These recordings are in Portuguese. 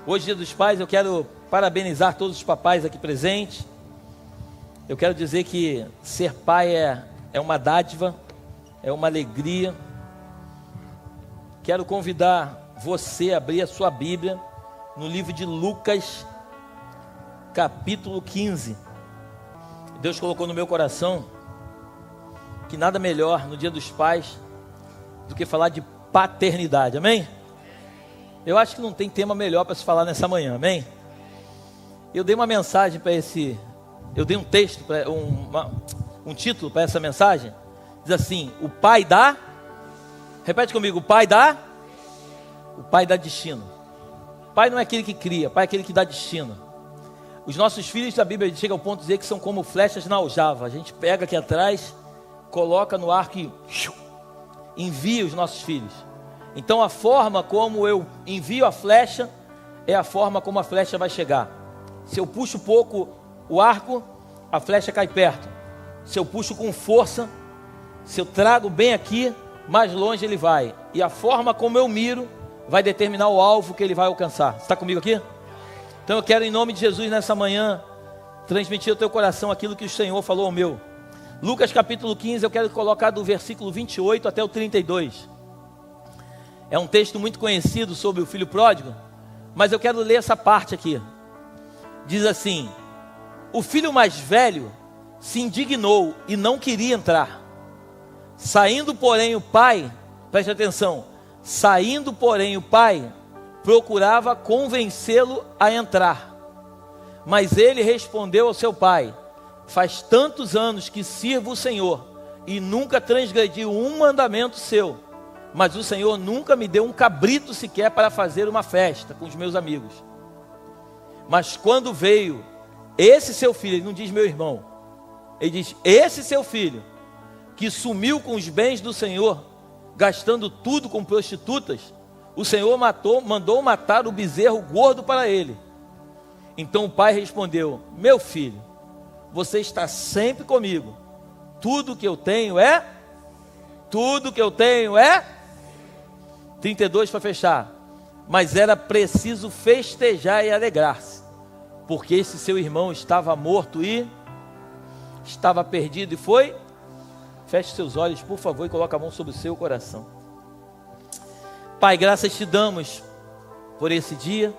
Hoje, Dia dos Pais, eu quero parabenizar todos os papais aqui presentes. Eu quero dizer que ser pai é uma dádiva, é uma alegria. Quero convidar você a abrir a sua Bíblia no livro de Lucas, capítulo 15. Deus colocou no meu coração que nada melhor no Dia dos Pais do que falar de paternidade, amém? Eu acho que não tem tema melhor para se falar nessa manhã, amém? Eu dei uma mensagem para eu dei um texto, um título para essa mensagem. Diz assim: o pai dá, repete comigo, o pai dá destino. Pai não é aquele que cria, pai é aquele que dá destino. Os nossos filhos, da Bíblia chega ao ponto de dizer que são como flechas na aljava. A gente pega aqui atrás, coloca no arco e envia os nossos filhos. Então a forma como eu envio a flecha é a forma como a flecha vai chegar. Se eu puxo pouco o arco, a flecha cai perto. Se eu puxo com força, se eu trago bem aqui, mais longe ele vai. E a forma como eu miro vai determinar o alvo que ele vai alcançar. Você está comigo aqui? Então eu quero, em nome de Jesus, nessa manhã, transmitir ao teu coração aquilo que o Senhor falou ao meu. Lucas capítulo 15, eu quero colocar do versículo 28 até o 32. É um texto muito conhecido sobre o filho pródigo, mas eu quero ler essa parte aqui. Diz assim: o filho mais velho se indignou e não queria entrar. Saindo, porém, o pai, preste atenção, saindo, porém, o pai procurava convencê-lo a entrar. Mas ele respondeu ao seu pai: faz tantos anos que sirvo o Senhor e nunca transgredi um mandamento seu, mas o Senhor nunca me deu um cabrito sequer para fazer uma festa com os meus amigos. Mas quando veio esse seu filho, ele não diz meu irmão, ele diz esse seu filho, que sumiu com os bens do Senhor, gastando tudo com prostitutas, o Senhor mandou matar o bezerro gordo para ele. Então o pai respondeu: meu filho, você está sempre comigo, tudo que eu tenho é 32 para fechar. Mas era preciso festejar e alegrar-se, porque esse seu irmão estava morto e estava perdido e foi. Feche seus olhos, por favor, e coloque a mão sobre o seu coração. Pai, graças te damos por esse dia.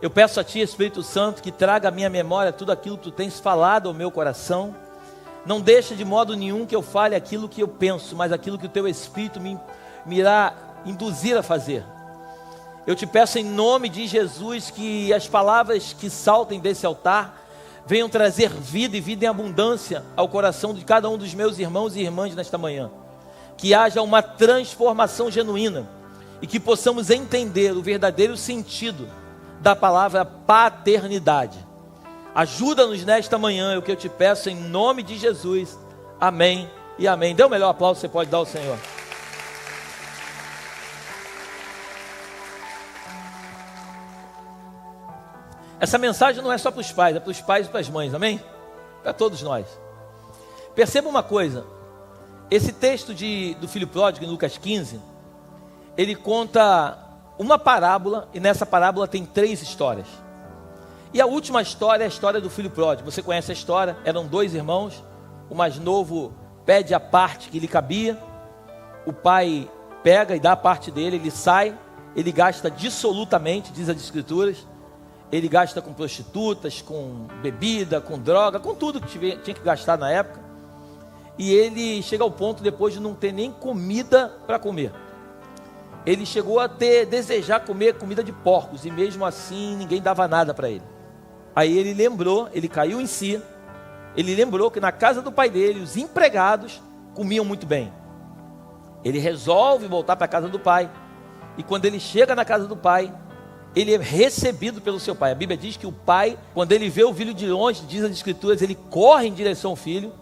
Eu peço a ti, Espírito Santo, que traga à minha memória tudo aquilo que tu tens falado ao meu coração. Não deixa de modo nenhum que eu fale aquilo que eu penso, mas aquilo que o teu Espírito me irá induzir a fazer. Eu te peço em nome de Jesus que as palavras que saltem desse altar venham trazer vida e vida em abundância ao coração de cada um dos meus irmãos e irmãs nesta manhã. Que haja uma transformação genuína e que possamos entender o verdadeiro sentido da palavra paternidade. Ajuda-nos nesta manhã, é o que eu te peço em nome de Jesus. Amém e amém. Dê o melhor aplauso que você pode dar ao Senhor. Essa mensagem não é só para os pais, é para os pais e para as mães, amém? Para todos nós. Perceba uma coisa, esse texto do filho pródigo, em Lucas 15, ele conta uma parábola, e nessa parábola tem 3 histórias. E a última história é a história do filho pródigo. Você conhece a história? Eram 2 irmãos, o mais novo pede a parte que lhe cabia, o pai pega e dá a parte dele, ele sai, ele gasta dissolutamente, diz as Escrituras. Ele gasta com prostitutas, com bebida, com droga, com tudo que tinha que gastar na época. E ele chega ao ponto, depois de não ter nem comida para comer, ele chegou a desejar comer comida de porcos, e mesmo assim ninguém dava nada para ele. Aí ele lembrou, ele caiu em si, ele lembrou que na casa do pai dele, os empregados comiam muito bem. Ele resolve voltar para a casa do pai, e quando ele chega na casa do pai, ele é recebido pelo seu pai. A Bíblia diz que o pai, quando ele vê o filho de longe, diz as Escrituras, ele corre em direção ao filho,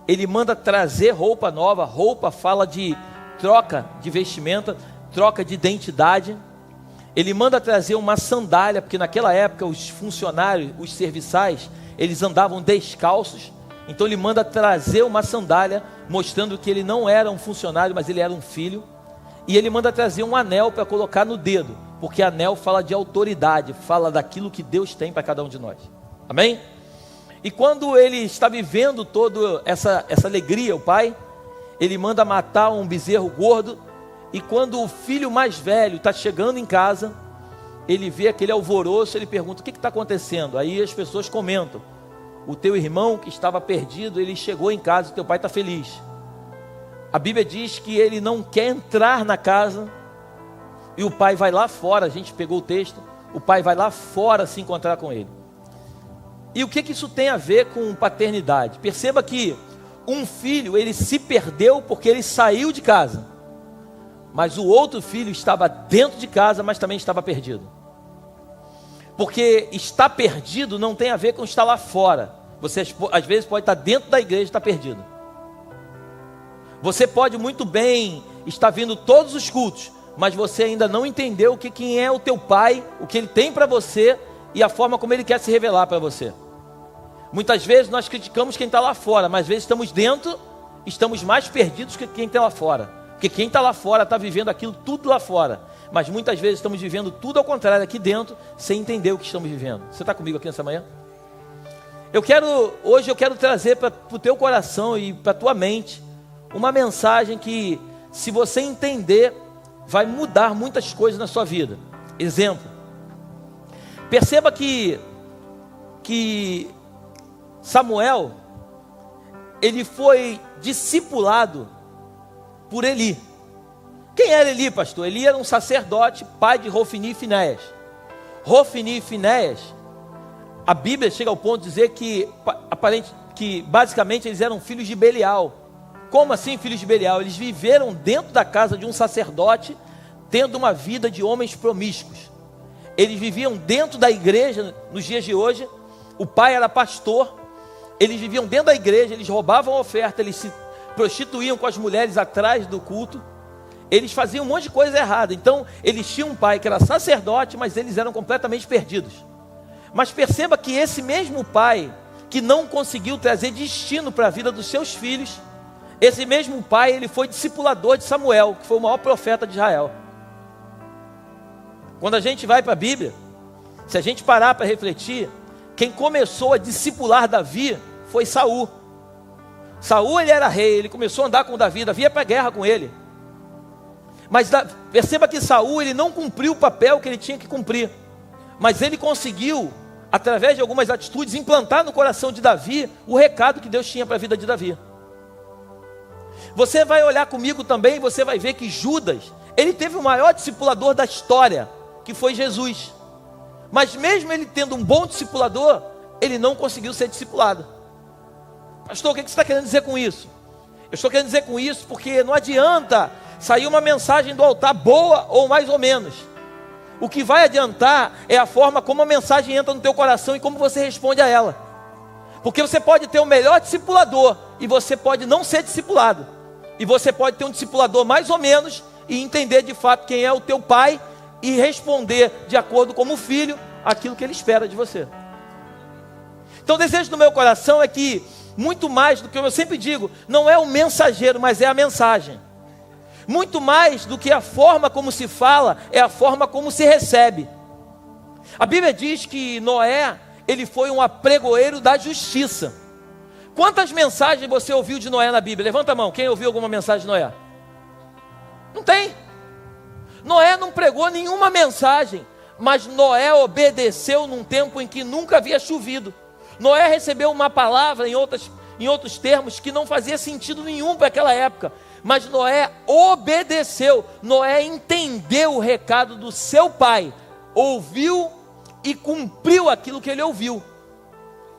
ele manda trazer roupa nova. Roupa fala de troca de vestimenta, troca de identidade. Ele manda trazer uma sandália, porque naquela época os funcionários, os serviçais, eles andavam descalços. Então ele manda trazer uma sandália, mostrando que ele não era um funcionário, mas ele era um filho. E ele manda trazer um anel para colocar no dedo, Porque anel fala de autoridade, fala daquilo que Deus tem para cada um de nós. Amém? E quando ele está vivendo toda essa alegria, o pai, ele manda matar um bezerro gordo. E quando o filho mais velho está chegando em casa, ele vê aquele alvoroço, ele pergunta: o que está acontecendo? Aí as pessoas comentam: o teu irmão que estava perdido, ele chegou em casa e teu pai está feliz. A Bíblia diz que ele não quer entrar na casa, e o pai vai lá fora. A gente pegou o texto, o pai vai lá fora se encontrar com ele. E o que isso tem a ver com paternidade? Perceba que um filho, ele se perdeu porque ele saiu de casa, mas o outro filho estava dentro de casa, mas também estava perdido. Porque estar perdido não tem a ver com estar lá fora. Você às vezes pode estar dentro da igreja e estar perdido. Você pode muito bem estar vindo todos os cultos, mas você ainda não entendeu quem é o teu pai, o que ele tem para você e a forma como ele quer se revelar para você. Muitas vezes nós criticamos quem está lá fora, mas às vezes estamos dentro, estamos mais perdidos que quem está lá fora. Porque quem está lá fora está vivendo aquilo tudo lá fora, mas muitas vezes estamos vivendo tudo ao contrário aqui dentro, sem entender o que estamos vivendo. Você está comigo aqui nessa manhã? Hoje eu quero trazer para o teu coração e para a tua mente uma mensagem que, se você entender, vai mudar muitas coisas na sua vida. Exemplo: perceba que Samuel, ele foi discipulado por Eli. Quem era Eli, pastor? Eli era um sacerdote, pai de Hofni e Finéias. Hofni e Finéias, a Bíblia chega ao ponto de dizer que basicamente eles eram filhos de Belial. Como assim filhos de Belial? Eles viveram dentro da casa de um sacerdote, tendo uma vida de homens promíscuos. Eles viviam dentro da igreja nos dias de hoje. O pai era pastor. Eles viviam dentro da igreja, eles roubavam a oferta, eles se prostituíam com as mulheres atrás do culto. Eles faziam um monte de coisa errada. Então eles tinham um pai que era sacerdote, mas eles eram completamente perdidos. Mas perceba que esse mesmo pai, que não conseguiu trazer destino para a vida dos seus filhos, esse mesmo pai, ele foi discipulador de Samuel, que foi o maior profeta de Israel. Quando a gente vai para a Bíblia, se a gente parar para refletir, quem começou a discipular Davi foi Saul. Saul, ele era rei, ele começou a andar com Davi ia para a guerra com ele. Mas perceba que Saul, ele não cumpriu o papel que ele tinha que cumprir, mas ele conseguiu, através de algumas atitudes, implantar no coração de Davi o recado que Deus tinha para a vida de Davi. Você vai olhar comigo também, você vai ver que Judas, ele teve o maior discipulador da história, que foi Jesus. Mas mesmo ele tendo um bom discipulador, ele não conseguiu ser discipulado. Pastor, o que você está querendo dizer com isso? Eu estou querendo dizer com isso porque não adianta sair uma mensagem do altar boa ou mais ou menos. O que vai adiantar é a forma como a mensagem entra no teu coração e como você responde a ela. Porque você pode ter o melhor discipulador e você pode não ser discipulado. E você pode ter um discipulador mais ou menos e entender de fato quem é o teu pai e responder de acordo como filho aquilo que ele espera de você. Então o desejo do meu coração é que, muito mais do que eu sempre digo, não é o mensageiro, mas é a mensagem. Muito mais do que a forma como se fala, é a forma como se recebe. A Bíblia diz que Noé, ele foi um apregoeiro da justiça. Quantas mensagens você ouviu de Noé na Bíblia? Levanta a mão, quem ouviu alguma mensagem de Noé? Não tem. Noé não pregou nenhuma mensagem, mas Noé obedeceu num tempo em que nunca havia chovido. Noé recebeu uma palavra, em outros termos, que não fazia sentido nenhum para aquela época. Mas Noé obedeceu, Noé entendeu o recado do seu pai, ouviu e cumpriu aquilo que ele ouviu.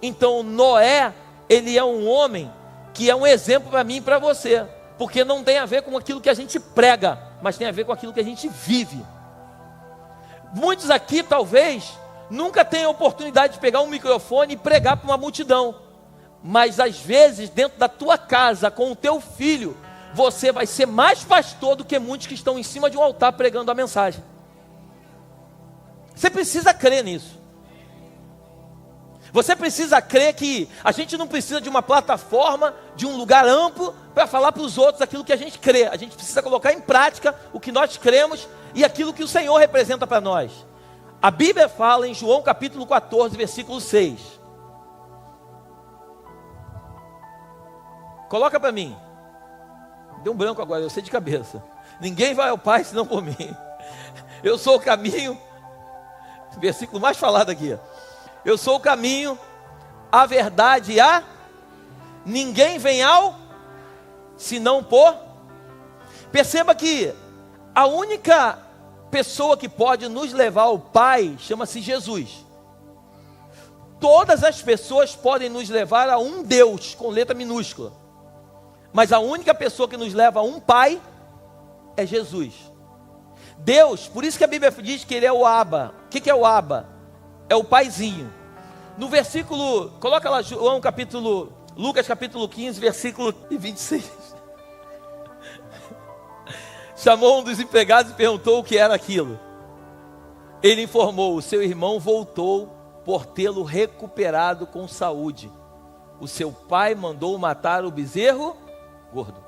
Então Noé, ele é um homem que é um exemplo para mim e para você, porque não tem a ver com aquilo que a gente prega, mas tem a ver com aquilo que a gente vive. Muitos aqui talvez nunca tenham a oportunidade de pegar um microfone e pregar para uma multidão, mas às vezes dentro da tua casa, com o teu filho, você vai ser mais pastor do que muitos que estão em cima de um altar pregando a mensagem. Você precisa crer nisso. Você precisa crer que a gente não precisa de uma plataforma, de um lugar amplo para falar para os outros aquilo que a gente crê. A gente precisa colocar em prática o que nós cremos e aquilo que o Senhor representa para nós. A Bíblia fala em João capítulo 14, versículo 6. Coloca para mim. Deu um branco agora, eu sei de cabeça. Ninguém vai ao Pai senão por mim. Eu sou o caminho. Versículo mais falado aqui. Eu sou o caminho, a verdade e a... Ninguém vem ao senão por... Perceba que a única pessoa que pode nos levar ao Pai chama-se Jesus. Todas as pessoas podem nos levar a um Deus com letra minúscula, mas a única pessoa que nos leva a um Pai é Jesus. Deus, por isso que a Bíblia diz que Ele é o Abba. O que é o Abba? É o paizinho. No versículo, coloca lá Lucas capítulo 15, versículo 26. Chamou um dos empregados e perguntou o que era aquilo. Ele informou: o seu irmão voltou por tê-lo recuperado com saúde. O seu pai mandou matar o bezerro gordo.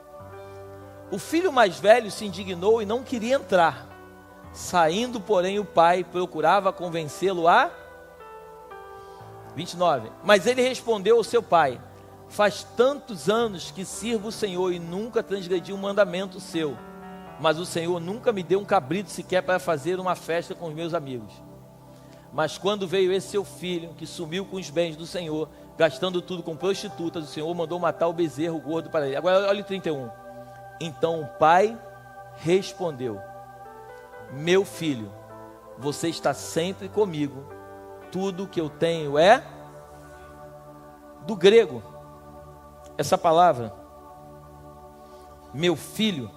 O filho mais velho se indignou e não queria entrar. Saindo, porém, o pai procurava convencê-lo a... 29. Mas ele respondeu ao seu pai: faz tantos anos que sirvo o Senhor e nunca transgredi um mandamento seu. Mas o Senhor nunca me deu um cabrito sequer para fazer uma festa com os meus amigos. Mas quando veio esse seu filho, que sumiu com os bens do Senhor, gastando tudo com prostitutas, o Senhor mandou matar o bezerro gordo para ele. Agora olha o 31. Então o pai respondeu: meu filho, você está sempre comigo, tudo que eu tenho é... Do grego, essa palavra, meu filho,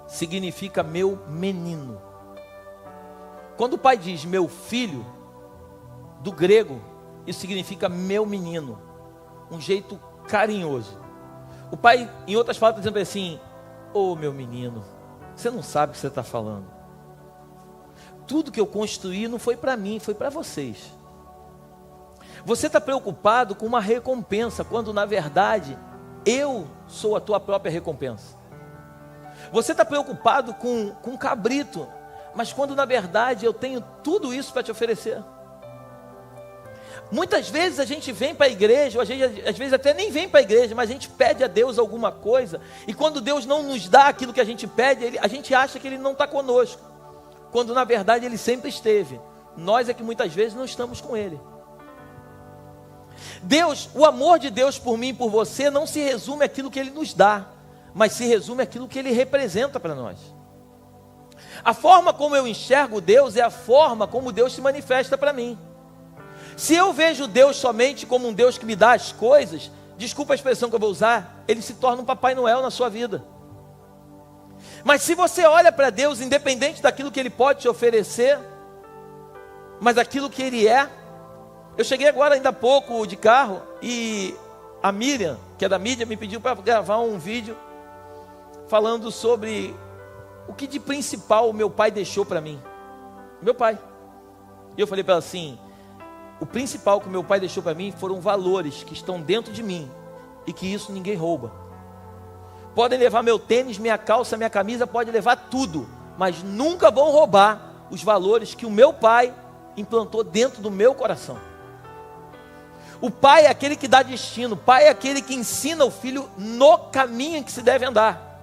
significa meu menino. Quando o pai diz meu filho, do grego, isso significa meu menino, um jeito carinhoso. O pai, em outras palavras, está dizendo assim: ô meu menino, você não sabe o que você está falando. Tudo que eu construí não foi para mim, foi para vocês. Você está preocupado com uma recompensa, quando na verdade eu sou a tua própria recompensa. Você está preocupado com um cabrito, mas quando na verdade eu tenho tudo isso para te oferecer. Muitas vezes a gente vem para a igreja, ou às vezes até nem vem para a igreja, mas a gente pede a Deus alguma coisa, e quando Deus não nos dá aquilo que a gente pede, a gente acha que Ele não está conosco, quando na verdade Ele sempre esteve. Nós é que muitas vezes não estamos com Ele. Deus, o amor de Deus por mim e por você não se resume àquilo que Ele nos dá, mas se resume àquilo que Ele representa para nós. A forma como eu enxergo Deus é a forma como Deus se manifesta para mim. Se eu vejo Deus somente como um Deus que me dá as coisas, desculpa a expressão que eu vou usar, Ele se torna um Papai Noel na sua vida. Mas se você olha para Deus, independente daquilo que Ele pode te oferecer, mas aquilo que Ele é... Eu cheguei agora ainda há pouco de carro e a Miriam, que é da mídia, me pediu para gravar um vídeo falando sobre o que de principal o meu pai deixou para mim. Meu pai. E eu falei para ela assim: o principal que o meu pai deixou para mim foram valores que estão dentro de mim e que isso ninguém rouba. Podem levar meu tênis, minha calça, minha camisa, pode levar tudo, mas nunca vão roubar os valores que o meu pai implantou dentro do meu coração. O pai é aquele que dá destino, o pai é aquele que ensina o filho no caminho em que se deve andar,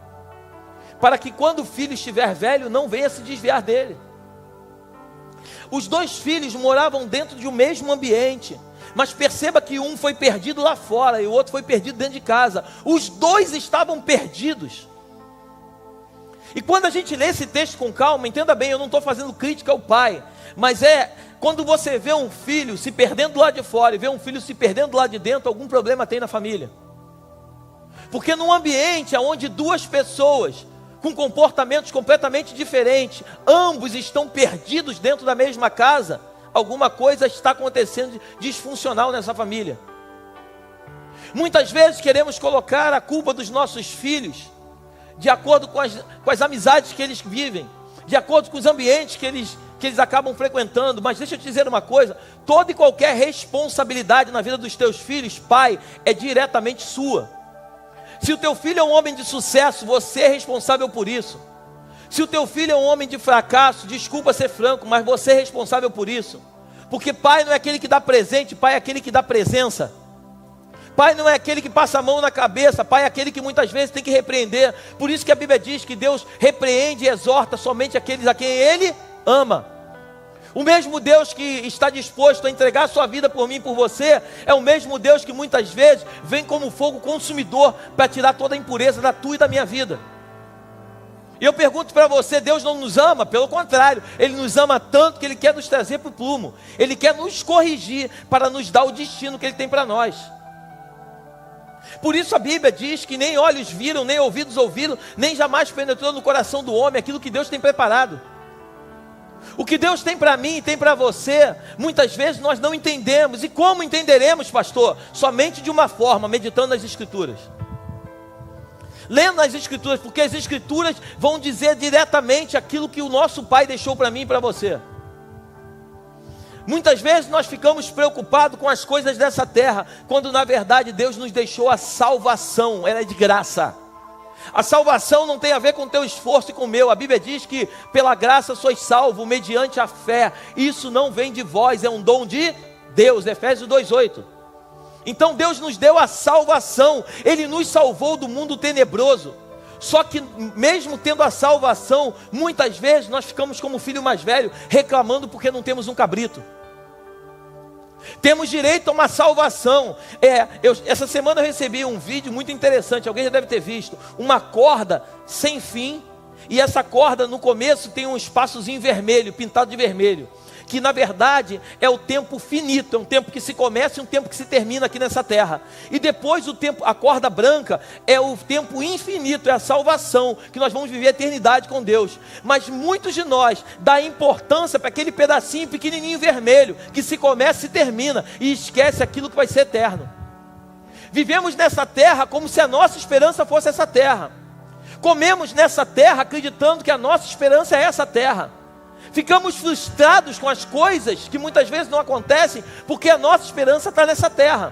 para que quando o filho estiver velho, não venha se desviar dele. Os dois filhos moravam dentro de um mesmo ambiente, mas perceba que um foi perdido lá fora e o outro foi perdido dentro de casa. Os dois estavam perdidos. E quando a gente lê esse texto com calma, entenda bem, eu não estou fazendo crítica ao pai, mas quando você vê um filho se perdendo do lado de fora e vê um filho se perdendo do lado de dentro, algum problema tem na família. Porque num ambiente onde duas pessoas com comportamentos completamente diferentes, ambos estão perdidos dentro da mesma casa, alguma coisa está acontecendo disfuncional nessa família. Muitas vezes queremos colocar a culpa dos nossos filhos de acordo com as amizades que eles vivem, de acordo com os ambientes que eles acabam frequentando. Mas deixa eu te dizer uma coisa: toda e qualquer responsabilidade na vida dos teus filhos, pai, é diretamente sua. Se o teu filho é um homem de sucesso, você é responsável por isso. Se o teu filho é um homem de fracasso, desculpa ser franco, mas você é responsável por isso. Porque pai não é aquele que dá presente, pai é aquele que dá presença. Pai não é aquele que passa a mão na cabeça, pai é aquele que muitas vezes tem que repreender. Por isso que a Bíblia diz que Deus repreende e exorta somente aqueles a quem Ele ama. O mesmo Deus que está disposto a entregar a sua vida por mim e por você, é o mesmo Deus que muitas vezes vem como fogo consumidor para tirar toda a impureza da tua e da minha vida. E eu pergunto para você, Deus não nos ama? Pelo contrário, Ele nos ama tanto que Ele quer nos trazer para o plumo. Ele quer nos corrigir para nos dar o destino que Ele tem para nós. Por isso a Bíblia diz que nem olhos viram, nem ouvidos ouviram, nem jamais penetrou no coração do homem aquilo que Deus tem preparado. O que Deus tem para mim e tem para você, muitas vezes nós não entendemos. E como entenderemos, pastor? Somente de uma forma, meditando nas Escrituras. Lendo as Escrituras, porque as Escrituras vão dizer diretamente aquilo que o nosso Pai deixou para mim e para você. Muitas vezes nós ficamos preocupados com as coisas dessa terra, quando na verdade Deus nos deixou a salvação, ela é de graça. A salvação não tem a ver com o teu esforço e com o meu. A Bíblia diz que pela graça sois salvos mediante a fé. Isso não vem de vós, é um dom de Deus. Efésios 2:8. Então Deus nos deu a salvação. Ele nos salvou do mundo tenebroso. Só que mesmo tendo a salvação, muitas vezes nós ficamos como o filho mais velho, reclamando porque não temos um cabrito. Temos direito a uma salvação. Essa semana eu recebi um vídeo muito interessante, alguém já deve ter visto. Uma corda sem fim, e essa corda no começo tem um espaçozinho vermelho, pintado de vermelho, que na verdade é o tempo finito, é um tempo que se começa e um tempo que se termina aqui nessa terra. E depois o tempo, a corda branca é o tempo infinito, é a salvação, que nós vamos viver a eternidade com Deus. Mas muitos de nós dá importância para aquele pedacinho pequenininho vermelho, que se começa e termina, e esquece aquilo que vai ser eterno. Vivemos nessa terra como se a nossa esperança fosse essa terra. Comemos nessa terra acreditando que a nossa esperança é essa terra. Ficamos frustrados com as coisas que muitas vezes não acontecem, porque a nossa esperança está nessa terra.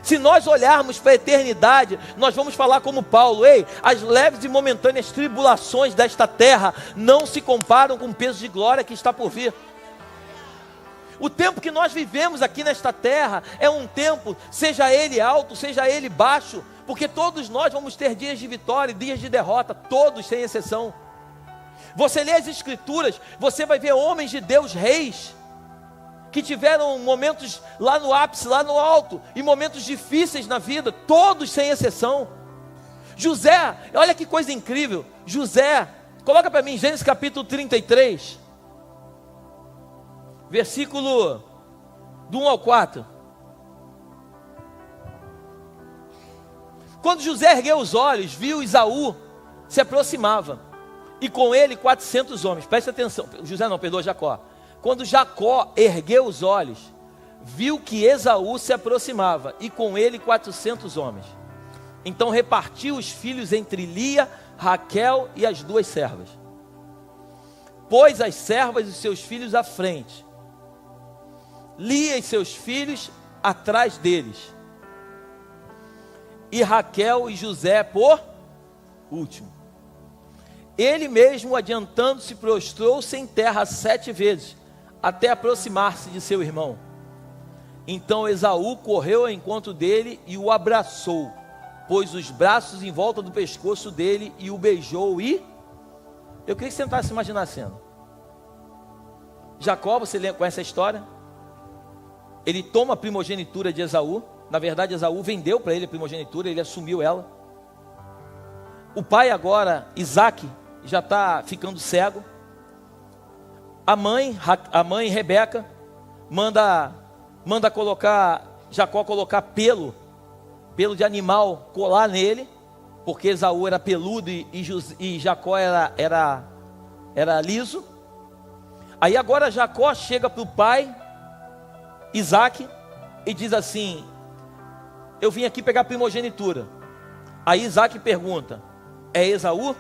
Se nós olharmos para a eternidade, nós vamos falar como Paulo: ei, as leves e momentâneas tribulações desta terra não se comparam com o peso de glória que está por vir. O tempo que nós vivemos aqui nesta terra é um tempo, seja ele alto, seja ele baixo, porque todos nós vamos ter dias de vitória e dias de derrota, todos sem exceção. Você lê as Escrituras, você vai ver homens de Deus, reis, que tiveram momentos lá no ápice, lá no alto, e momentos difíceis na vida, todos sem exceção. José, olha que coisa incrível. José, coloca para mim Gênesis capítulo 33, versículo do 1 ao 4. Quando José ergueu os olhos, viu Esaú se aproximava, e com ele 400 homens. Presta atenção, Jacó. Quando Jacó ergueu os olhos, viu que Esaú se aproximava, e com ele 400 homens. Então repartiu os filhos entre Lia, Raquel e as duas servas. Pôs as servas e seus filhos à frente, Lia e seus filhos atrás deles, e Raquel e José por último. Ele mesmo, adiantando-se, prostrou-se em terra 7 vezes, até aproximar-se de seu irmão. Então Esaú correu ao encontro dele e o abraçou, pôs os braços em volta do pescoço dele e o beijou. E eu queria que você tentasse imaginar a cena. Jacó, você conhece a história? Ele toma a primogenitura de Esaú. Na verdade, Esaú vendeu para ele a primogenitura, ele assumiu ela. O pai agora, Isaac, já está ficando cego. A mãe Rebeca manda Jacó colocar pelo de animal, colar nele, porque Esaú era peludo e Jacó era liso. Aí agora Jacó chega para o pai Isaac e diz assim: eu vim aqui pegar a primogenitura. Aí Isaac pergunta: é Esaú?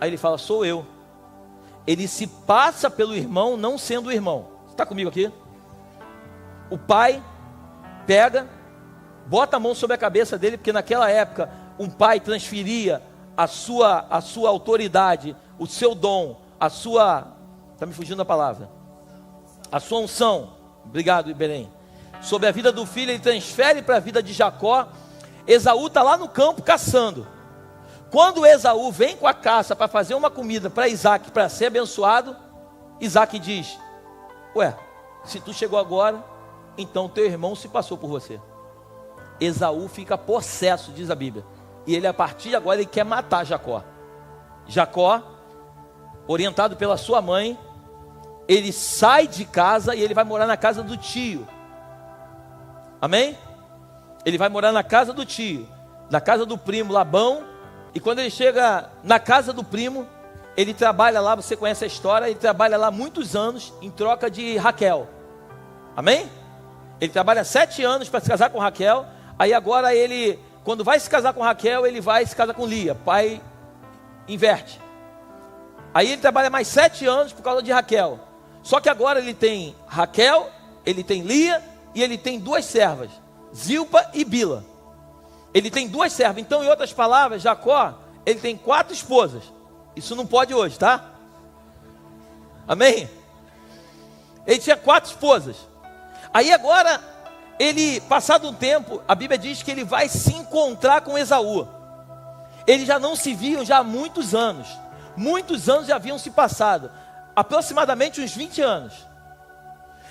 Aí ele fala: sou eu. Ele se passa pelo irmão, não sendo o irmão. Você está comigo aqui? O pai pega, bota a mão sobre a cabeça dele, porque naquela época um pai transferia a sua autoridade o seu dom, a sua, está me fugindo a palavra, a sua unção, obrigado Belém, sobre a vida do filho, ele transfere para a vida de Jacó. Esaú está lá no campo caçando. Quando Esaú vem com a caça para fazer uma comida para Isaac, para ser abençoado, Isaac diz: ué, se tu chegou agora, então teu irmão se passou por você. Esaú fica possesso, diz a Bíblia, e ele a partir de agora ele quer matar Jacó. Jacó, orientado pela sua mãe, ele sai de casa e ele vai morar na casa do tio. Amém? Ele vai morar na casa do tio, na casa do primo Labão. E quando ele chega na casa do primo, ele trabalha lá, você conhece a história, ele trabalha lá muitos anos em troca de Raquel. Amém? Ele trabalha 7 anos para se casar com Raquel. Aí agora ele, quando vai se casar com Raquel, ele vai se casar com Lia. Pai inverte. Aí ele trabalha mais 7 anos por causa de Raquel. Só que agora ele tem Raquel, ele tem Lia e ele tem 2 servas, Zilpa e Bila. Ele tem 2 servas. Então, em outras palavras, Jacó, ele tem 4 esposas. Isso não pode hoje, tá? Amém? Ele tinha 4 esposas. Aí agora, ele, passado um tempo, a Bíblia diz que ele vai se encontrar com Esaú. Eles já não se viam já há muitos anos. Muitos anos já haviam se passado. Aproximadamente uns 20 anos.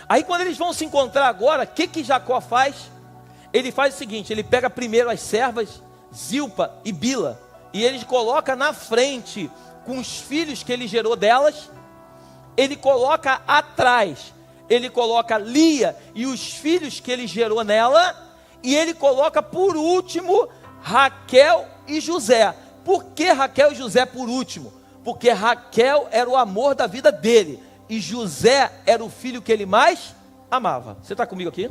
Aí quando eles vão se encontrar agora, o que Jacó faz? Ele faz o seguinte, ele pega primeiro as servas, Zilpa e Bila, e ele coloca na frente, com os filhos que ele gerou delas, ele coloca atrás, ele coloca Lia e os filhos que ele gerou nela, e ele coloca por último, Raquel e José. Por que Raquel e José por último? Porque Raquel era o amor da vida dele, e José era o filho que ele mais amava. Você está comigo aqui?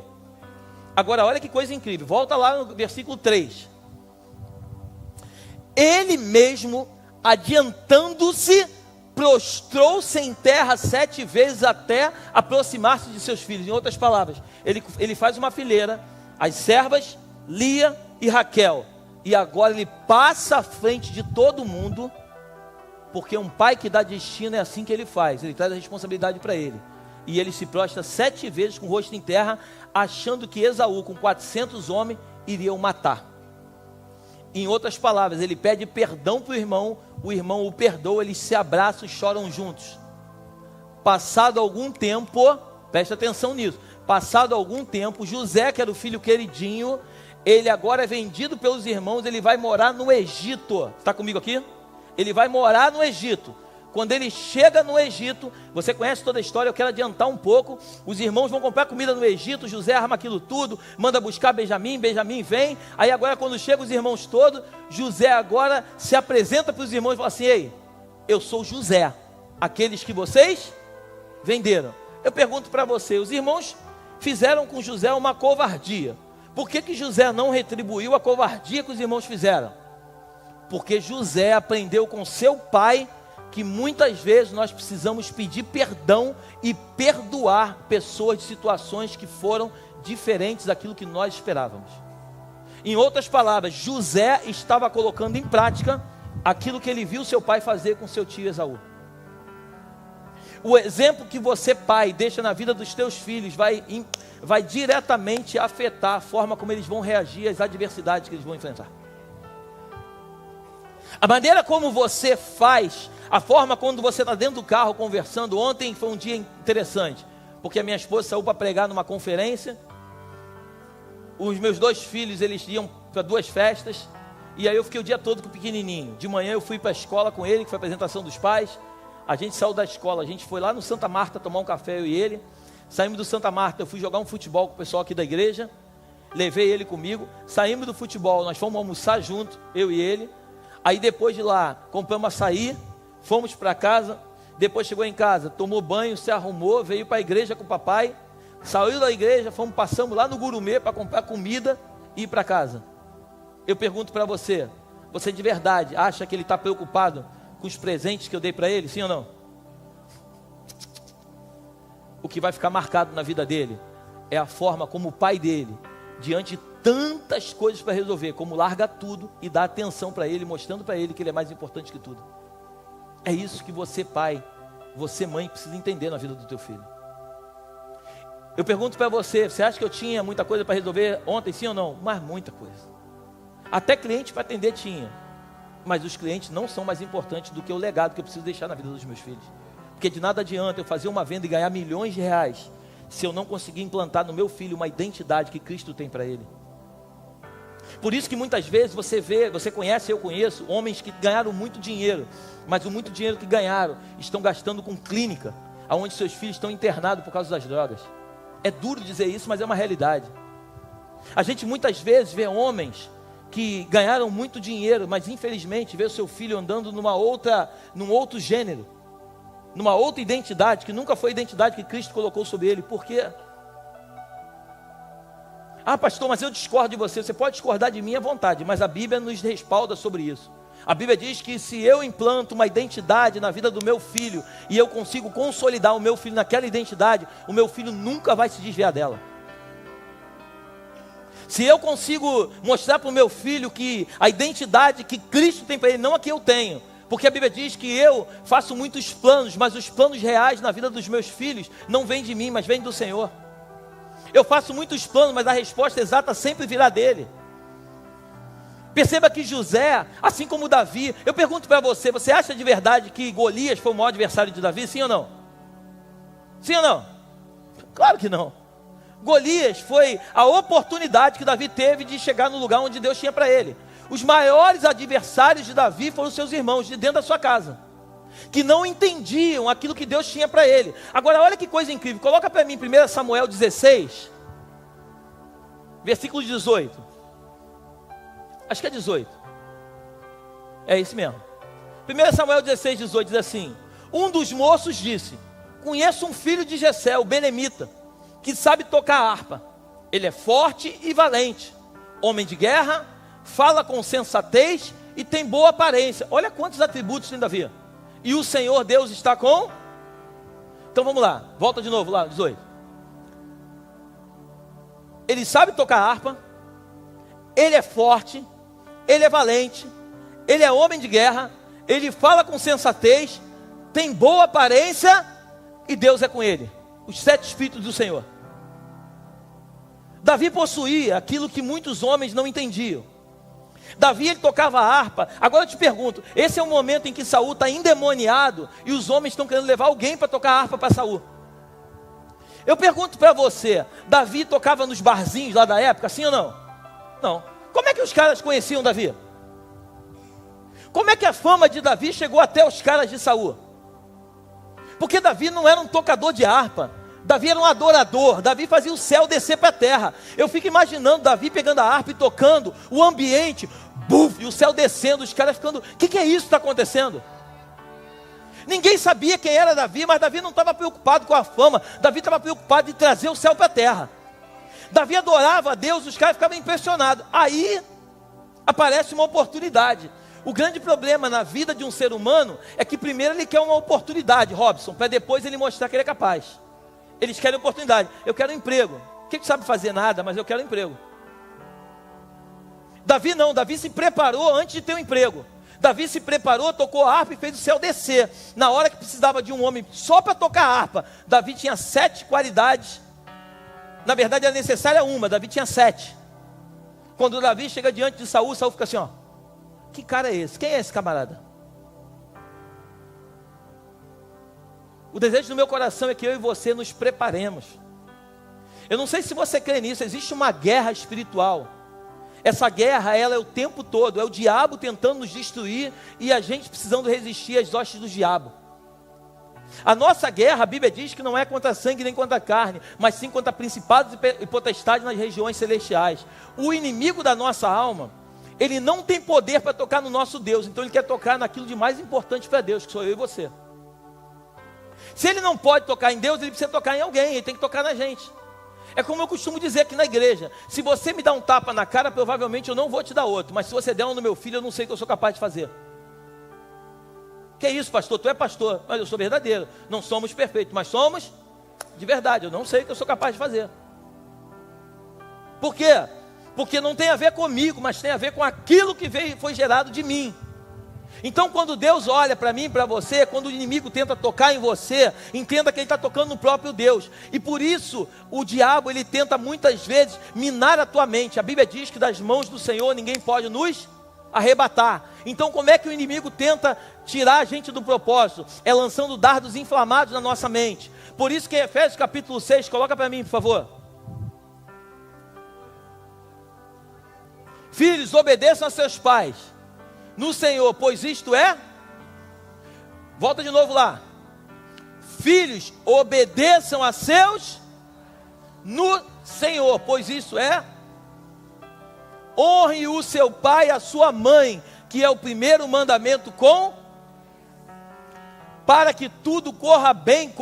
Agora olha que coisa incrível, volta lá no versículo 3. Ele mesmo, adiantando-se, prostrou-se em terra 7 vezes até aproximar-se de seus filhos. Em outras palavras, ele faz uma fileira, as servas, Lia e Raquel. E agora ele passa à frente de todo mundo, porque um pai que dá destino é assim que ele faz, ele traz a responsabilidade para ele. E ele se prostra 7 vezes com o rosto em terra, achando que Esaú com 400 homens iria o matar. Em outras palavras, ele pede perdão para o irmão o perdoa, eles se abraçam e choram juntos. Passado algum tempo, presta atenção nisso, passado algum tempo, José, que era o filho queridinho, ele agora é vendido pelos irmãos, ele vai morar no Egito. Está comigo aqui? Ele vai morar no Egito. Quando ele chega no Egito, você conhece toda a história, eu quero adiantar um pouco. Os irmãos vão comprar comida no Egito, José arma aquilo tudo, manda buscar Benjamim vem. Aí agora quando chegam os irmãos todos, José agora se apresenta para os irmãos e fala assim: ei, eu sou José, aqueles que vocês venderam. Eu pergunto para você, os irmãos fizeram com José uma covardia. Por que José não retribuiu a covardia que os irmãos fizeram? Porque José aprendeu com seu pai que muitas vezes nós precisamos pedir perdão e perdoar pessoas de situações que foram diferentes daquilo que nós esperávamos. Em outras palavras, José estava colocando em prática aquilo que ele viu seu pai fazer com seu tio Esaú. O exemplo que você, pai, deixa na vida dos teus filhos vai diretamente afetar a forma como eles vão reagir às adversidades que eles vão enfrentar. A maneira como você faz, a forma quando você está dentro do carro conversando. Ontem foi um dia interessante, porque a minha esposa saiu para pregar numa conferência. Os meus 2 filhos, eles iam para 2 festas, e aí eu fiquei o dia todo com o pequenininho. De manhã eu fui para a escola com ele, que foi a apresentação dos pais. A gente saiu da escola, a gente foi lá no Santa Marta tomar um café, eu e ele. Saímos do Santa Marta, eu fui jogar um futebol com o pessoal aqui da igreja, levei ele comigo. Saímos do futebol, nós fomos almoçar junto, eu e ele. Aí depois de lá, compramos açaí, fomos para casa. Depois chegou em casa, tomou banho, se arrumou, veio para a igreja com o papai. Saiu da igreja, passamos lá no Gurumê para comprar comida e ir para casa. Eu pergunto para você, você de verdade acha que ele está preocupado com os presentes que eu dei para ele, sim ou não? O que vai ficar marcado na vida dele é a forma como o pai dele, diante de tantas coisas para resolver, como larga tudo e dá atenção para ele, mostrando para ele que ele é mais importante que tudo. É isso que você, pai, você, mãe, precisa entender na vida do teu filho. Eu pergunto para você, você acha que eu tinha muita coisa para resolver ontem, sim ou não? Mas muita coisa. Até cliente para atender tinha. Mas os clientes não são mais importantes do que o legado que eu preciso deixar na vida dos meus filhos. Porque de nada adianta eu fazer uma venda e ganhar milhões de reais se eu não conseguir implantar no meu filho uma identidade que Cristo tem para ele. Por isso que muitas vezes você vê, você conhece, eu conheço, homens que ganharam muito dinheiro, mas o muito dinheiro que ganharam estão gastando com clínica, onde seus filhos estão internados por causa das drogas. É duro dizer isso, mas é uma realidade. A gente muitas vezes vê homens que ganharam muito dinheiro, mas infelizmente vê o seu filho andando num outro gênero, numa outra identidade, que nunca foi a identidade que Cristo colocou sobre ele. Por quê? Ah, pastor, mas eu discordo de você. Você pode discordar de mim à vontade, mas a Bíblia nos respalda sobre isso. A Bíblia diz que se eu implanto uma identidade na vida do meu filho, e eu consigo consolidar o meu filho naquela identidade, o meu filho nunca vai se desviar dela. Se eu consigo mostrar para o meu filho que a identidade que Cristo tem para ele, não a que eu tenho, porque a Bíblia diz que eu faço muitos planos, mas os planos reais na vida dos meus filhos não vêm de mim, mas vêm do Senhor. Eu faço muitos planos, mas a resposta exata sempre virá dele. Perceba que José, assim como Davi, eu pergunto para você, você acha de verdade que Golias foi o maior adversário de Davi? Sim ou não? Sim ou não? Claro que não. Golias foi a oportunidade que Davi teve de chegar no lugar onde Deus tinha para ele. Os maiores adversários de Davi foram seus irmãos de dentro da sua casa, que não entendiam aquilo que Deus tinha para ele. Agora olha que coisa incrível, coloca para mim 1 Samuel 16, versículo 18. Acho que é 18. É isso mesmo. 1 Samuel 16, 18 diz assim: um dos moços disse: conheço um filho de Jessé, o belemita, que sabe tocar harpa. Ele é forte e valente, homem de guerra, fala com sensatez e tem boa aparência. Olha quantos atributos tem Davi. E o Senhor Deus está com... Então vamos lá, volta de novo lá, 18. Ele sabe tocar harpa, ele é forte, ele é valente, ele é homem de guerra, ele fala com sensatez, tem boa aparência e Deus é com ele. Os 7 espíritos do Senhor. Davi possuía aquilo que muitos homens não entendiam. Davi, ele tocava a harpa. Agora eu te pergunto, esse é o momento em que Saul está endemoniado e os homens estão querendo levar alguém para tocar a harpa para Saul. Eu pergunto para você, Davi tocava nos barzinhos lá da época, sim ou não? Não. Como é que os caras conheciam Davi? Como é que a fama de Davi chegou até os caras de Saul? Porque Davi não era um tocador de harpa, Davi era um adorador. Davi fazia o céu descer para a terra. Eu fico imaginando Davi pegando a harpa e tocando, o ambiente, buf, e o céu descendo, os caras ficando, o que é isso que está acontecendo? Ninguém sabia quem era Davi, mas Davi não estava preocupado com a fama, Davi estava preocupado em trazer o céu para a terra. Davi adorava a Deus, os caras ficavam impressionados. Aí aparece uma oportunidade. O grande problema na vida de um ser humano é que primeiro ele quer uma oportunidade, Robson, para depois ele mostrar que ele é capaz. Eles querem oportunidade. Eu quero um emprego. O que sabe fazer? Nada, mas eu quero um emprego. Davi não, Davi se preparou antes de ter um emprego. Davi se preparou, tocou a harpa e fez o céu descer. Na hora que precisava de um homem só para tocar a harpa, Davi tinha 7 qualidades. Na verdade era necessária uma, Davi tinha 7. Quando Davi chega diante de Saul, Saul fica assim, ó: que cara é esse? Quem é esse camarada? O desejo do meu coração é que eu e você nos preparemos. Eu não sei se você crê nisso, existe uma guerra espiritual. Essa guerra, ela é o tempo todo, é o diabo tentando nos destruir e a gente precisando resistir às hostes do diabo. A nossa guerra, a Bíblia diz que não é contra sangue nem contra carne, mas sim contra principados e potestades nas regiões celestiais. O inimigo da nossa alma, ele não tem poder para tocar no nosso Deus, então ele quer tocar naquilo de mais importante para Deus, que sou eu e você. Se ele não pode tocar em Deus, ele precisa tocar em alguém, ele tem que tocar na gente. É como eu costumo dizer aqui na igreja: se você me dá um tapa na cara, provavelmente eu não vou te dar outro, mas se você der um no meu filho, eu não sei o que eu sou capaz de fazer. Que é isso, pastor? Tu é pastor, mas eu sou verdadeiro. Não somos perfeitos, mas somos de verdade. Eu não sei o que eu sou capaz de fazer. Por quê? Porque não tem a ver comigo, mas tem a ver com aquilo que foi gerado de mim. Então quando Deus olha para mim e para você, quando o inimigo tenta tocar em você, entenda que ele está tocando no próprio Deus. E por isso o diabo ele tenta muitas vezes minar a tua mente. A Bíblia diz que das mãos do Senhor ninguém pode nos arrebatar. Então como é que o inimigo tenta tirar a gente do propósito? É lançando dardos inflamados na nossa mente. Por isso que em Efésios capítulo 6, coloca para mim por favor. Filhos, obedeçam a seus pais no Senhor, pois isto é... Volta de novo lá. Filhos, obedeçam a seus no Senhor, pois isso é... Honre o seu pai e a sua mãe, que é o primeiro mandamento para que tudo corra bem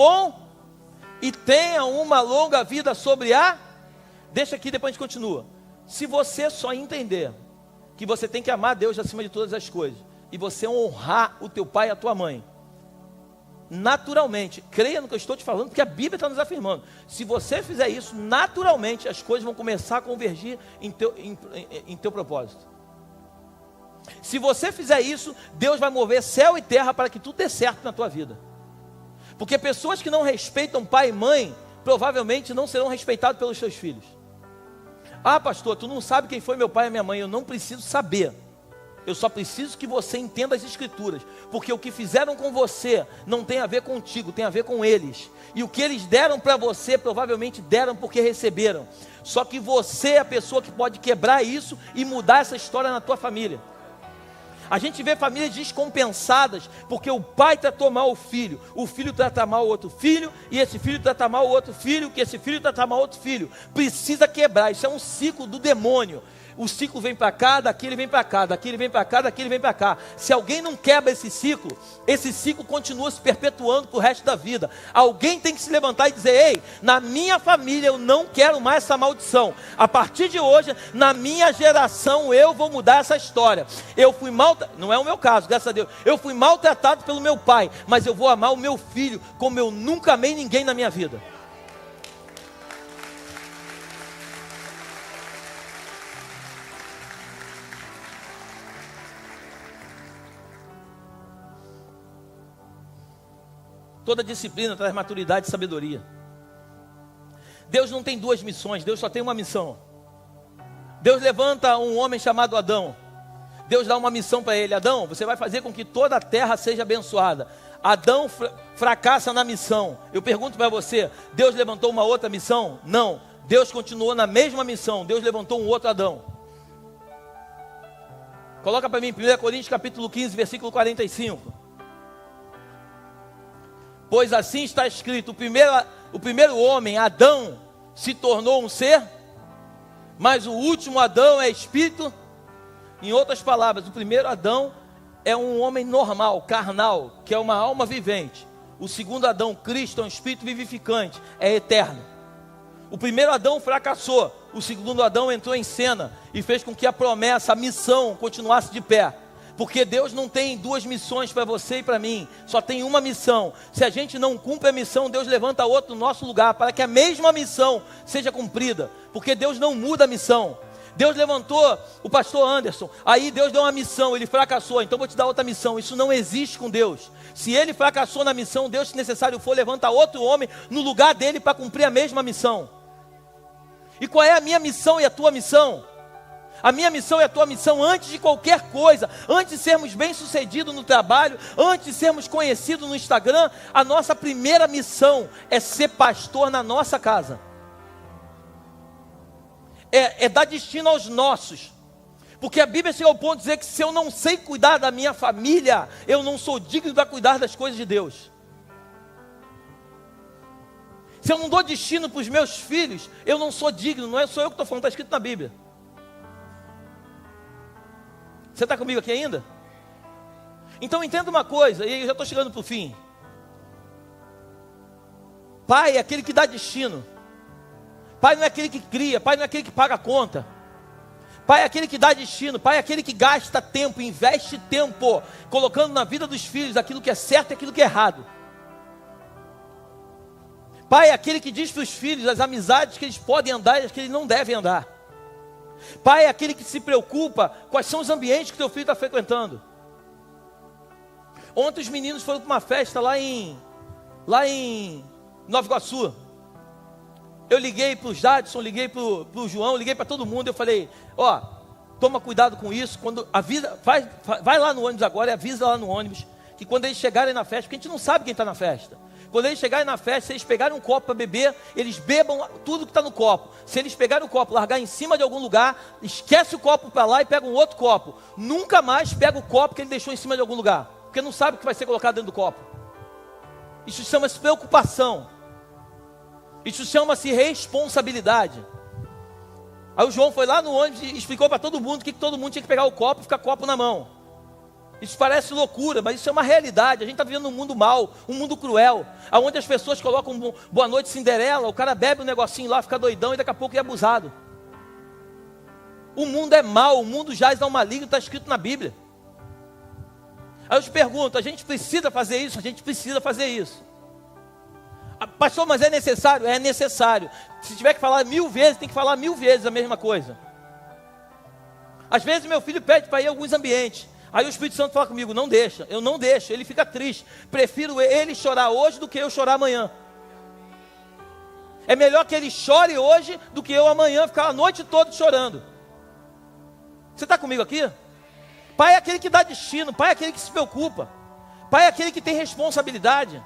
e tenha uma longa vida sobre a... Deixa aqui, depois a gente continua. Se você só entender que você tem que amar Deus acima de todas as coisas, e você honrar o teu pai e a tua mãe, naturalmente, creia no que eu estou te falando, porque a Bíblia está nos afirmando, se você fizer isso, naturalmente as coisas vão começar a convergir em teu propósito. Se você fizer isso, Deus vai mover céu e terra para que tudo dê certo na tua vida. Porque pessoas que não respeitam pai e mãe, provavelmente não serão respeitados pelos seus filhos. Ah, pastor, tu não sabe quem foi meu pai e minha mãe. Eu não preciso saber. Eu só preciso que você entenda as escrituras. Porque o que fizeram com você não tem a ver contigo, tem a ver com eles. E o que eles deram para você, provavelmente deram porque receberam. Só que você é a pessoa que pode quebrar isso e mudar essa história na tua família. A gente vê famílias descompensadas, porque o pai tratou mal o filho trata mal o outro filho, e esse filho trata mal o outro filho, que esse filho trata mal o outro filho. Precisa quebrar, isso é um ciclo do demônio. O ciclo vem para cá, daqui ele vem para cá, daqui ele vem para cá, daqui ele vem para cá. Se alguém não quebra esse ciclo continua se perpetuando para o resto da vida. Alguém tem que se levantar e dizer: ei, na minha família eu não quero mais essa maldição. A partir de hoje, na minha geração eu vou mudar essa história. Eu fui não é o meu caso, graças a Deus. Eu fui maltratado pelo meu pai, mas eu vou amar o meu filho como eu nunca amei ninguém na minha vida. Toda disciplina traz maturidade e sabedoria. Deus não tem duas missões, Deus só tem uma missão. Deus levanta um homem chamado Adão. Deus dá uma missão para ele: Adão, você vai fazer com que toda a terra seja abençoada. Adão fracassa na missão. Eu pergunto para você: Deus levantou uma outra missão? Não, Deus continuou na mesma missão. Deus levantou um outro Adão. Coloca para mim 1 Coríntios capítulo 15, versículo 45. Pois assim está escrito: o primeiro homem, Adão, se tornou um ser, mas o último Adão é espírito. Em outras palavras, o primeiro Adão é um homem normal, carnal, que é uma alma vivente. O segundo Adão, Cristo, é um espírito vivificante, é eterno. O primeiro Adão fracassou, o segundo Adão entrou em cena e fez com que a promessa, a missão continuasse de pé. Porque Deus não tem duas missões para você e para mim, só tem uma missão. Se a gente não cumpre a missão, Deus levanta outro no nosso lugar, para que a mesma missão seja cumprida. Porque Deus não muda a missão. Deus levantou o pastor Anderson, aí Deus deu uma missão, ele fracassou, então vou te dar outra missão. Isso não existe com Deus. Se ele fracassou na missão, Deus, se necessário for, levanta outro homem no lugar dele para cumprir a mesma missão. E qual é a minha missão e a tua missão? A minha missão e a tua missão, antes de qualquer coisa, antes de sermos bem-sucedidos no trabalho, antes de sermos conhecidos no Instagram, a nossa primeira missão é ser pastor na nossa casa. É dar destino aos nossos. Porque a Bíblia chega ao ponto de dizer que se eu não sei cuidar da minha família, eu não sou digno para cuidar das coisas de Deus. Se eu não dou destino para os meus filhos, eu não sou digno. Não sou eu que estou falando, está escrito na Bíblia. Você está comigo aqui ainda? Então entenda uma coisa, e eu já estou chegando para o fim. Pai é aquele que dá destino. Pai não é aquele que cria, pai não é aquele que paga a conta. Pai é aquele que dá destino, pai é aquele que gasta tempo, investe tempo, colocando na vida dos filhos aquilo que é certo e aquilo que é errado. Pai é aquele que diz para os filhos as amizades que eles podem andar e as que eles não devem andar. Pai é aquele que se preocupa quais são os ambientes que teu filho está frequentando. Ontem os meninos foram para uma festa lá em Nova Iguaçu. Eu liguei para o Jadson, liguei para o João, liguei para todo mundo. Eu falei, ó, toma cuidado com isso. Quando avisa, vai lá no ônibus agora e avisa lá no ônibus que quando eles chegarem na festa, porque a gente não sabe quem está na festa. Quando eles chegarem na festa, se eles pegarem um copo para beber, eles bebam tudo que está no copo. Se eles pegarem o copo, largar em cima de algum lugar, esquece o copo para lá e pega um outro copo. Nunca mais pega o copo que ele deixou em cima de algum lugar, porque não sabe o que vai ser colocado dentro do copo. Isso chama-se preocupação. Isso chama-se responsabilidade. Aí o João foi lá no ônibus e explicou para todo mundo que todo mundo tinha que pegar o copo e ficar copo na mão. Isso parece loucura, mas isso é uma realidade. A gente está vivendo um mundo mau, um mundo cruel, onde as pessoas colocam boa noite Cinderela, o cara bebe um negocinho lá, fica doidão e daqui a pouco é abusado. O mundo é mau, o mundo jaz ao maligno, está escrito na Bíblia. Aí eu te pergunto, a gente precisa fazer isso? A gente precisa fazer isso. Pastor, mas é necessário? É necessário. Se tiver que falar 1000 vezes, tem que falar 1000 vezes a mesma coisa. Às vezes meu filho pede para ir a alguns ambientes. Aí o Espírito Santo fala comigo, não deixa, eu não deixo, ele fica triste. Prefiro ele chorar hoje do que eu chorar amanhã. É melhor que ele chore hoje do que eu amanhã ficar a noite toda chorando. Você está comigo aqui? Pai é aquele que dá destino, pai é aquele que se preocupa, pai é aquele que tem responsabilidade.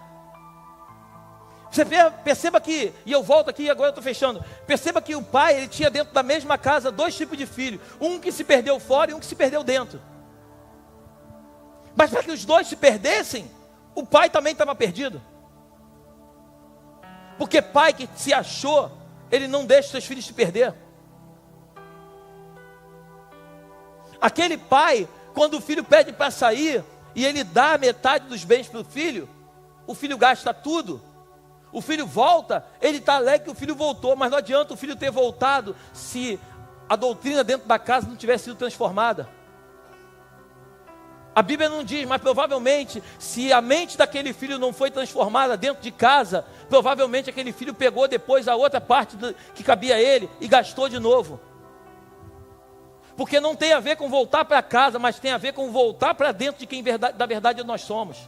Você perceba que, e eu volto aqui e agora eu estou fechando. Perceba que o pai, ele tinha dentro da mesma casa 2 tipos de filho. Um que se perdeu fora e um que se perdeu dentro. Mas para que os 2 se perdessem, o pai também estava perdido. Porque pai que se achou, ele não deixa seus filhos se perder. Aquele pai, quando o filho pede para sair, e ele dá metade dos bens para o filho gasta tudo. O filho volta, ele está alegre que o filho voltou, mas não adianta o filho ter voltado se a doutrina dentro da casa não tivesse sido transformada. A Bíblia não diz, mas provavelmente, se a mente daquele filho não foi transformada dentro de casa, provavelmente aquele filho pegou depois a outra parte que cabia a ele e gastou de novo. Porque não tem a ver com voltar para casa, mas tem a ver com voltar para dentro de quem da verdade nós somos.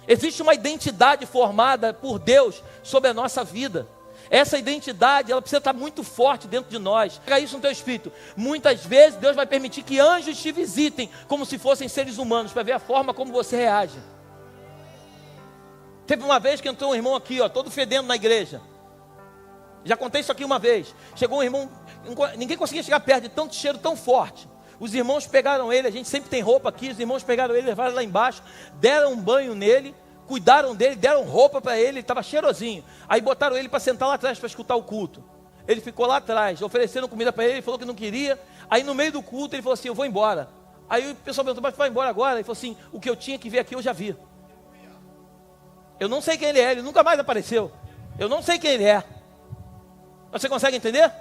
Existe uma identidade formada por Deus sobre a nossa vida. Essa identidade, ela precisa estar muito forte dentro de nós. Pega isso no teu espírito. Muitas vezes Deus vai permitir que anjos te visitem como se fossem seres humanos, para ver a forma como você reage. Teve uma vez que entrou um irmão aqui, ó, todo fedendo na igreja. Já contei isso aqui uma vez. Chegou um irmão, ninguém conseguia chegar perto de tanto cheiro tão forte. Os irmãos pegaram ele, a gente sempre tem roupa aqui, os irmãos pegaram ele, levaram lá embaixo, deram um banho nele, cuidaram dele, deram roupa para ele estava cheirosinho. Aí botaram ele para sentar lá atrás para escutar o culto. Ele ficou lá atrás, ofereceram comida para ele falou que não queria. Aí no meio do culto ele falou assim, eu vou embora. Aí o pessoal perguntou, mas vai embora agora? Ele falou assim, o que eu tinha que ver aqui eu já vi. Eu não sei quem ele é, ele nunca mais apareceu. Eu não sei quem ele é. Você consegue entender?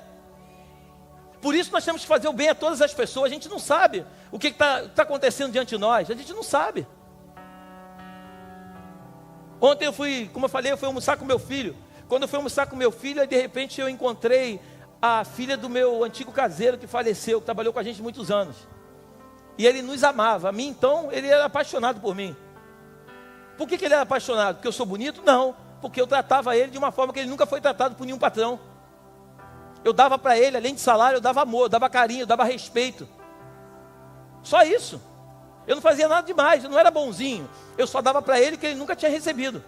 Por isso nós temos que fazer o bem a todas as pessoas. A gente não sabe o que está acontecendo diante de nós. A gente não sabe. Ontem eu fui, como eu falei, eu fui almoçar com meu filho. Quando eu fui almoçar com meu filho, aí de repente eu encontrei a filha do meu antigo caseiro que faleceu, que trabalhou com a gente muitos anos. E ele nos amava. A mim então, ele era apaixonado por mim. Por que ele era apaixonado? Porque eu sou bonito? Não. Porque eu tratava ele de uma forma que ele nunca foi tratado por nenhum patrão. Eu dava para ele, além de salário, eu dava amor, eu dava carinho, eu dava respeito. Só isso. Eu não fazia nada demais, eu não era bonzinho. Eu só dava para ele que ele nunca tinha recebido.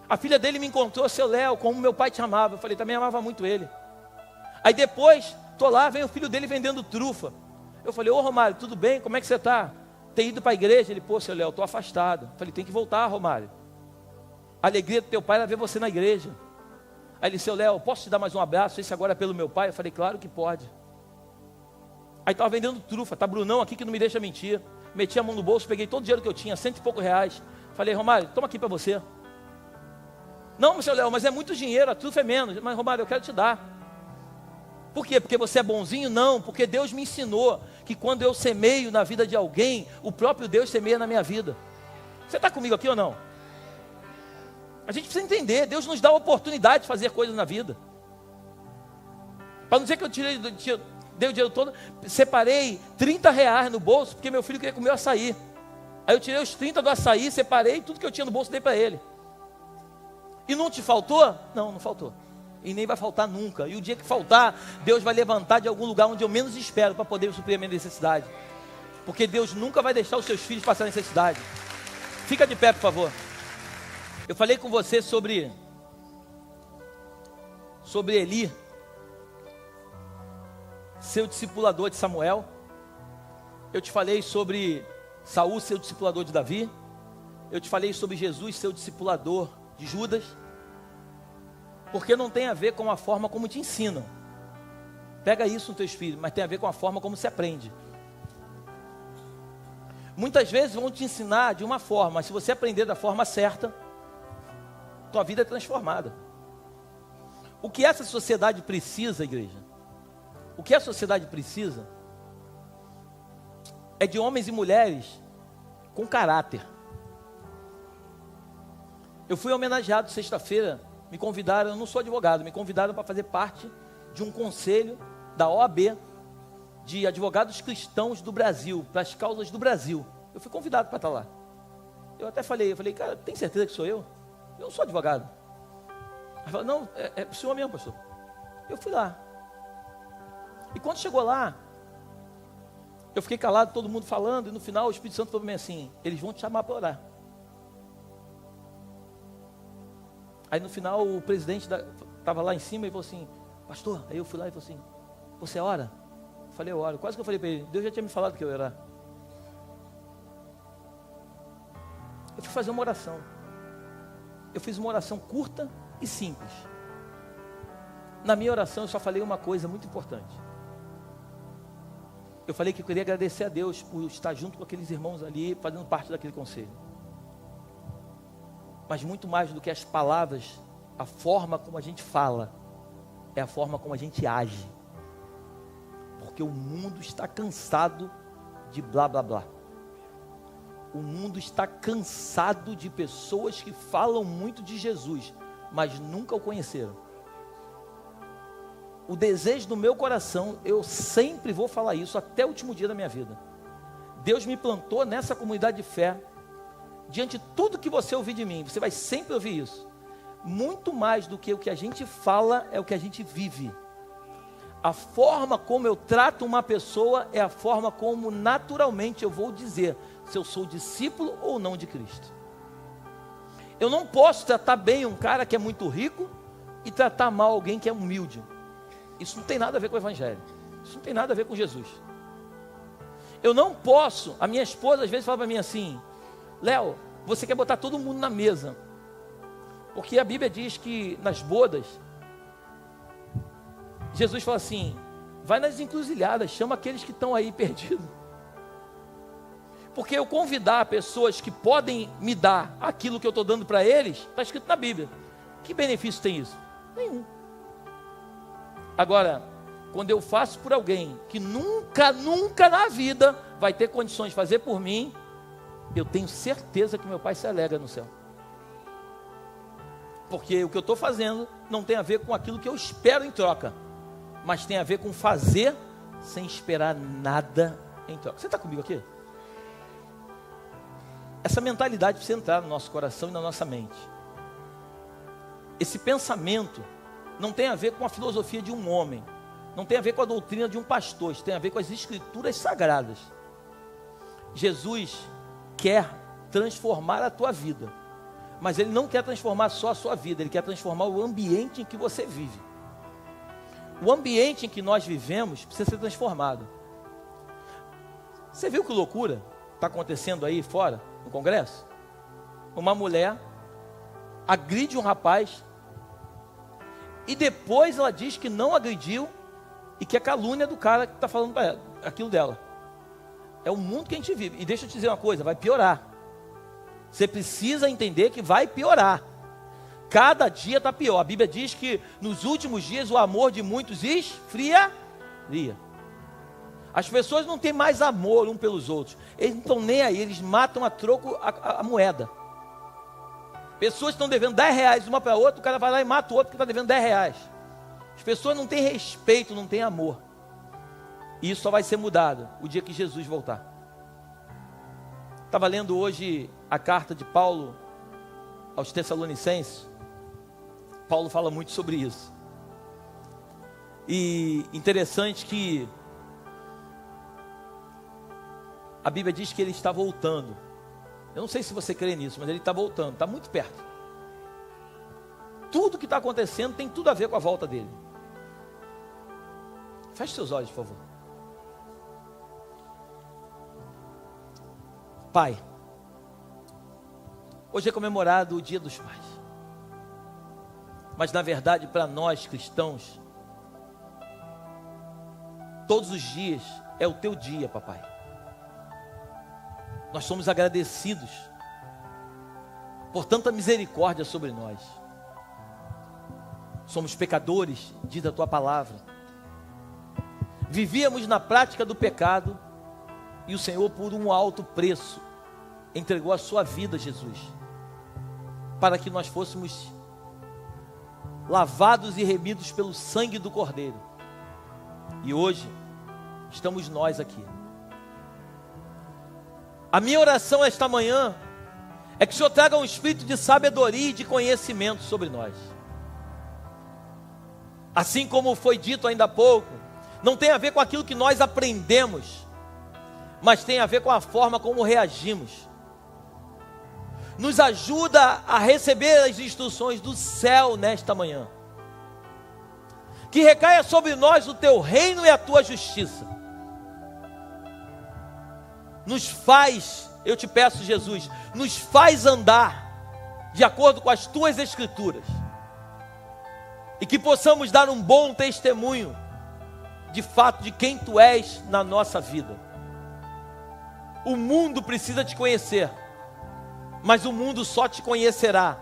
A filha dele me encontrou, seu Léo, como meu pai te amava. Eu falei, também amava muito ele. Aí depois, estou lá, vem o filho dele vendendo trufa. Eu falei, ô Romário, tudo bem? Como é que você está? Tem ido para a igreja? Ele, pô, seu Léo, estou afastado. Eu falei, tem que voltar, Romário. A alegria do teu pai era ver você na igreja. Aí ele disse, seu Léo, posso te dar mais um abraço? Esse agora é pelo meu pai? Eu falei, claro que pode. Aí estava vendendo trufa, tá Brunão aqui que não me deixa mentir. Meti a mão no bolso, peguei todo o dinheiro que eu tinha, R$100 e poucos. Falei, Romário, toma aqui para você. Não, seu Léo, mas é muito dinheiro, a trufa é menos. Mas Romário, eu quero te dar. Por quê? Porque você é bonzinho? Não, porque Deus me ensinou que quando eu semeio na vida de alguém, o próprio Deus semeia na minha vida. Você está comigo aqui ou não? A gente precisa entender, Deus nos dá a oportunidade de fazer coisas na vida. Para não dizer que eu dei o dinheiro todo, separei R$30 no bolso, porque meu filho queria comer açaí. Aí eu tirei os 30 do açaí, separei tudo que eu tinha no bolso e dei para ele. E não te faltou? Não, não faltou. E nem vai faltar nunca. E o dia que faltar, Deus vai levantar de algum lugar onde eu menos espero para poder suprir a minha necessidade. Porque Deus nunca vai deixar os seus filhos passar necessidade. Fica de pé, por favor. Eu falei com você sobre Eli, seu discipulador de Samuel. Eu te falei sobre Saul, seu discipulador de Davi. Eu te falei sobre Jesus, seu discipulador de Judas. Porque não tem a ver com a forma como te ensinam. Pega isso no teu espírito, mas tem a ver com a forma como se aprende. Muitas vezes vão te ensinar de uma forma, mas se você aprender da forma certa, tua vida é transformada. O que essa sociedade precisa, igreja? O que a sociedade precisa é de homens e mulheres com caráter. Eu fui homenageado sexta-feira. Me convidaram, eu não sou advogado, me convidaram para fazer parte de um conselho da OAB de advogados cristãos do Brasil, para as causas do Brasil. Eu fui convidado para estar lá. Eu até falei, cara, tem certeza que sou eu? Eu não sou advogado. Ele falou, não, é o senhor mesmo, pastor. Eu fui lá. E quando chegou lá, eu fiquei calado, todo mundo falando, e no final o Espírito Santo falou para mim assim, eles vão te chamar para orar. Aí no final o presidente estava lá em cima e falou assim, pastor, aí eu fui lá e falei assim, você ora? Eu falei, eu oro. Quase que eu falei para ele, Deus já tinha me falado que eu ia orar. Eu fui fazer uma oração. Eu fiz uma oração curta e simples. Na minha oração eu só falei uma coisa muito importante. Eu falei que eu queria agradecer a Deus por estar junto com aqueles irmãos ali, fazendo parte daquele conselho. Mas muito mais do que as palavras, a forma como a gente fala, é a forma como a gente age. Porque o mundo está cansado de blá blá blá. O mundo está cansado de pessoas que falam muito de Jesus, mas nunca o conheceram. O desejo do meu coração, eu sempre vou falar isso até o último dia da minha vida. Deus me plantou nessa comunidade de fé. Diante de tudo que você ouvir de mim, você vai sempre ouvir isso. Muito mais do que o que a gente fala, é o que a gente vive. A forma como eu trato uma pessoa é a forma como naturalmente eu vou dizer se eu sou discípulo ou não de Cristo. Eu não posso tratar bem um cara que é muito rico e tratar mal alguém que é humilde. Isso não tem nada a ver com o Evangelho. Isso não tem nada a ver com Jesus. Eu não posso, a minha esposa às vezes fala para mim assim, Léo, você quer botar todo mundo na mesa. Porque a Bíblia diz que nas bodas, Jesus fala assim, vai nas encruzilhadas, chama aqueles que estão aí perdidos. Porque eu convidar pessoas que podem me dar aquilo que eu estou dando para eles, está escrito na Bíblia. Que benefício tem isso? Nenhum. Agora, quando eu faço por alguém que nunca na vida vai ter condições de fazer por mim, eu tenho certeza que meu Pai se alegra no céu. Porque o que eu estou fazendo não tem a ver com aquilo que eu espero em troca, mas tem a ver com fazer sem esperar nada em troca. Você está comigo aqui? Essa mentalidade precisa entrar no nosso coração e na nossa mente. Esse pensamento não tem a ver com a filosofia de um homem, não tem a ver com a doutrina de um pastor, isso tem a ver com as escrituras sagradas. Jesus quer transformar a tua vida, mas Ele não quer transformar só a sua vida, Ele quer transformar o ambiente em que você vive. O ambiente em que nós vivemos precisa ser transformado. Você viu que loucura está acontecendo aí fora, no Congresso? Uma mulher agride um rapaz e depois ela diz que não agrediu e que é calúnia do cara que está falando para ela, aquilo dela. É o mundo que a gente vive. E deixa eu te dizer uma coisa, vai piorar. Você precisa entender que vai piorar. Cada dia está pior. A Bíblia diz que nos últimos dias o amor de muitos esfriaria. As pessoas não têm mais amor um pelos outros. Eles não estão nem aí, eles matam a troco a moeda. Pessoas estão devendo 10 reais uma para outra, o cara vai lá e mata o outro que está devendo 10 reais. As pessoas não têm respeito, não têm amor. E isso só vai ser mudado o dia que Jesus voltar. Estava lendo hoje a carta de Paulo aos Tessalonicenses. Paulo fala muito sobre isso. E interessante que a Bíblia diz que ele está voltando. Eu não sei se você crê nisso, mas ele está voltando, está muito perto. Tudo que está acontecendo tem tudo a ver com a volta dele. Feche seus olhos, por favor. Pai, hoje é comemorado o Dia dos Pais. Mas na verdade, para nós cristãos, todos os dias é o teu dia, papai. Nós somos agradecidos por tanta misericórdia sobre nós. Somos pecadores, diz a tua palavra. Vivíamos na prática do pecado e o Senhor, por um alto preço, entregou a sua vida, Jesus, para que nós fôssemos lavados e remidos pelo sangue do Cordeiro. E hoje estamos nós aqui. A minha oração esta manhã é que o Senhor traga um espírito de sabedoria e de conhecimento sobre nós. Assim como foi dito ainda há pouco, não tem a ver com aquilo que nós aprendemos, mas tem a ver com a forma como reagimos. Nos ajuda a receber as instruções do céu nesta manhã. Que recaia sobre nós o teu reino e a tua justiça. Nos faz, eu te peço, Jesus, nos faz andar de acordo com as tuas escrituras. E que possamos dar um bom testemunho, de fato, de quem tu és na nossa vida. O mundo precisa te conhecer, mas o mundo só te conhecerá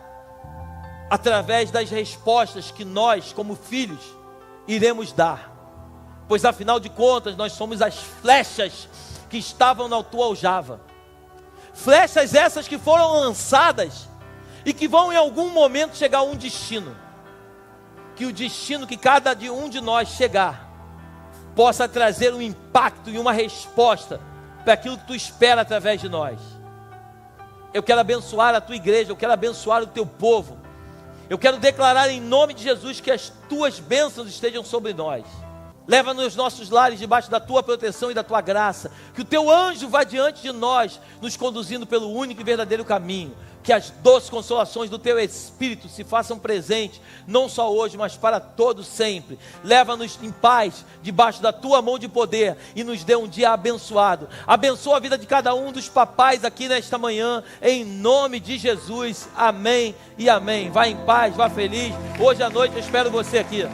através das respostas que nós, como filhos, iremos dar. Pois afinal de contas, nós somos as flechas que estavam na tua aljava. Flechas essas que foram lançadas e que vão em algum momento chegar a um destino. Que o destino que cada um de nós chegar possa trazer um impacto e uma resposta para aquilo que tu espera através de nós. Eu quero abençoar a tua igreja, eu quero abençoar o teu povo. Eu quero declarar em nome de Jesus que as tuas bênçãos estejam sobre nós. Leva-nos aos nossos lares debaixo da tua proteção e da tua graça. Que o teu anjo vá diante de nós, nos conduzindo pelo único e verdadeiro caminho. Que as doces consolações do teu Espírito se façam presentes, não só hoje, mas para todo sempre. Leva-nos em paz, debaixo da tua mão de poder, e nos dê um dia abençoado. Abençoa a vida de cada um dos papais aqui nesta manhã, em nome de Jesus. Amém e amém. Vá em paz, vá feliz. Hoje à noite eu espero você aqui.